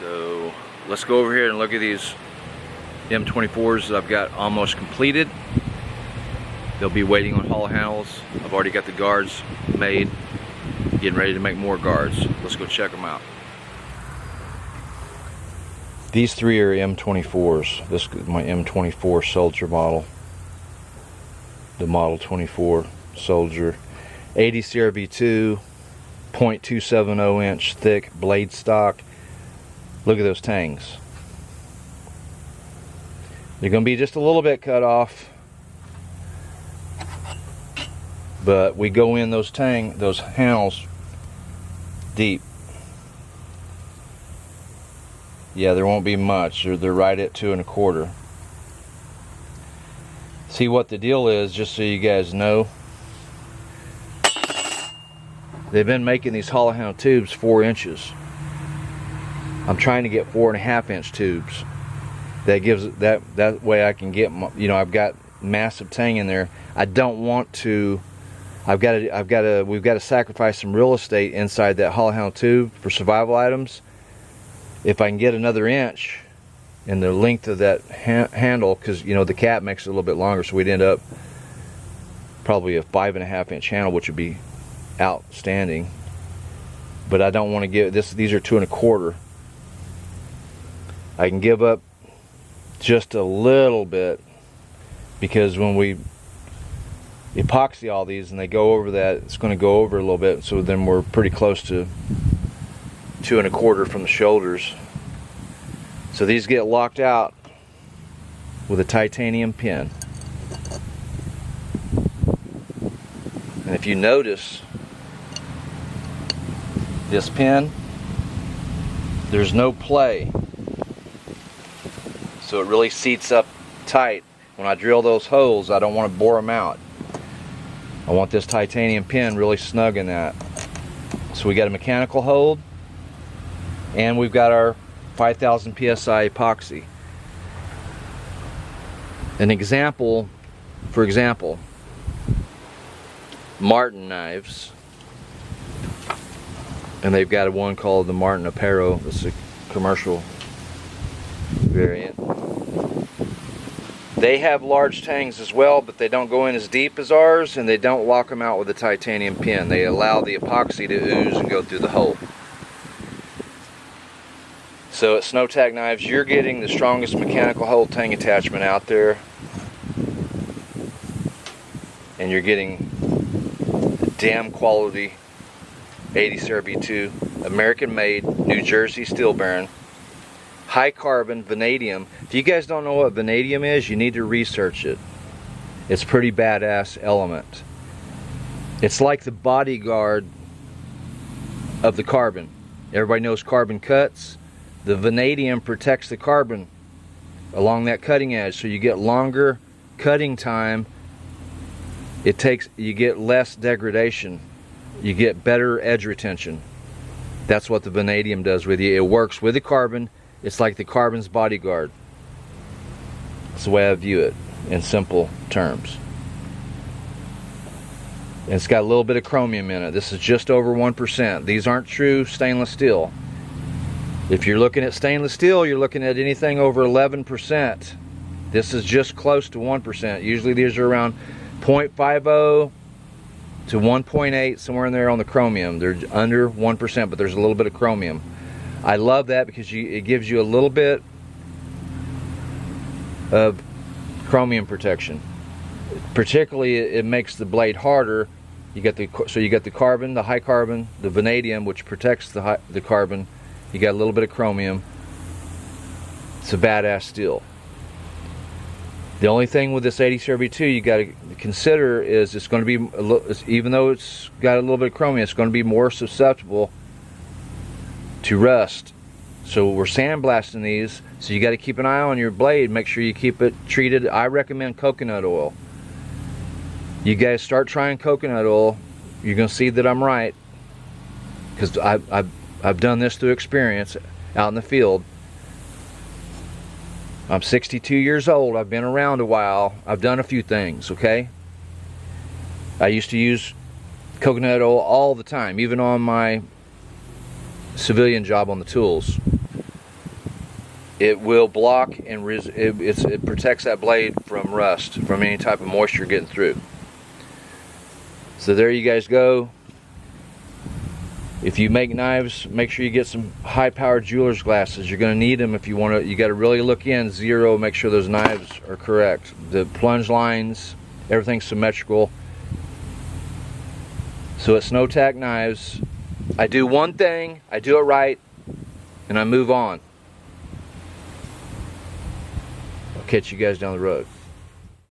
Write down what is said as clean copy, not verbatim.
So let's go over here and look at these M24s that I've got almost completed. They'll be waiting on hollow handles. I've already got the guards made, getting ready to make more guards. Let's go check them out. These three are M24s. This is my M24 Soldier model. The Model 24 Soldier. 80 CRB2, 0.270 inch thick blade stock. Look at those tangs. They're going to be just a little bit cut off, but we go in those handles deep. Yeah, there won't be much. They're right at 2 1/4. See what the deal is, just so you guys know. They've been making these hollow handle tubes 4 inches. I'm trying to get 4.5 inch tubes. That gives that way I can get, you know, I've got massive tang in there. I don't want to. We've got to sacrifice some real estate inside that hollow handle tube for survival items. If I can get another inch in the length of that handle, because you know the cap makes it a little bit longer, so we'd end up probably a 5.5 inch handle, which would be outstanding. But I don't want to give this. These are 2 1/4. I can give up just a little bit, because when we epoxy all these and they go over that, it's going to go over a little bit, so then we're pretty close to 2 1/4 from the shoulders. So these get locked out with a titanium pin. And if you notice this pin, there's no play, so it really seats up tight. When I drill those holes, I don't want to bore them out. I want this titanium pin really snug in that. So we got a mechanical hold, and we've got our 5,000 psi epoxy. An example, for example, Martin knives, and they've got one called the Martin Apero. This is a commercial variant. They have large tangs as well, but they don't go in as deep as ours, and they don't lock them out with a titanium pin. They allow the epoxy to ooze and go through the hole. So at Snow-Tac knives, you're getting the strongest mechanical hold tang attachment out there, and you're getting damn quality 80 CRB2, American made, New Jersey steel bearing, high carbon vanadium. If you guys don't know what vanadium is, you need to research it. It's a pretty badass element. It's like the bodyguard of the carbon. Everybody knows carbon cuts. The vanadium protects the carbon along that cutting edge, so you get longer cutting time. You get less degradation. You get better edge retention. That's what the vanadium does with you. It works with the carbon. It's like the carbon's bodyguard. That's the way I view it in simple terms. And it's got a little bit of chromium in it. This is just over 1%. These aren't true stainless steel. If you're looking at stainless steel, you're looking at anything over 11%. This is just close to 1%. Usually these are around 0.50 to 1.8, somewhere in there on the chromium. They're under 1%, but there's a little bit of chromium. I love that because it gives you a little bit of chromium protection. Particularly, it makes the blade harder. You got the carbon, the high carbon, the vanadium, which protects the carbon. You got a little bit of chromium. It's a badass steel. The only thing with this 80 CRB2 you got to consider is it's going to be, even though it's got a little bit of chromium, it's going to be more susceptible to rust. So we're sandblasting these, so you got to keep an eye on your blade. Make sure you keep it treated. I recommend coconut oil. You guys start trying coconut oil, you're going to see that I'm right, because I've done this through experience out in the field. I'm 62 years old. I've been around a while. I've done a few things, okay? I used to use coconut oil all the time, even on my civilian job on the tools. it will block and it protects that blade from rust, from any type of moisture getting through. So there you guys go. If you make knives, make sure you get some high-powered jeweler's glasses. You're going to need them if you want to. You got to really look in, zero, make sure those knives are correct. The plunge lines, everything's symmetrical. So at Snow-Tac Knives, I do one thing, I do it right, and I move on. I'll catch you guys down the road.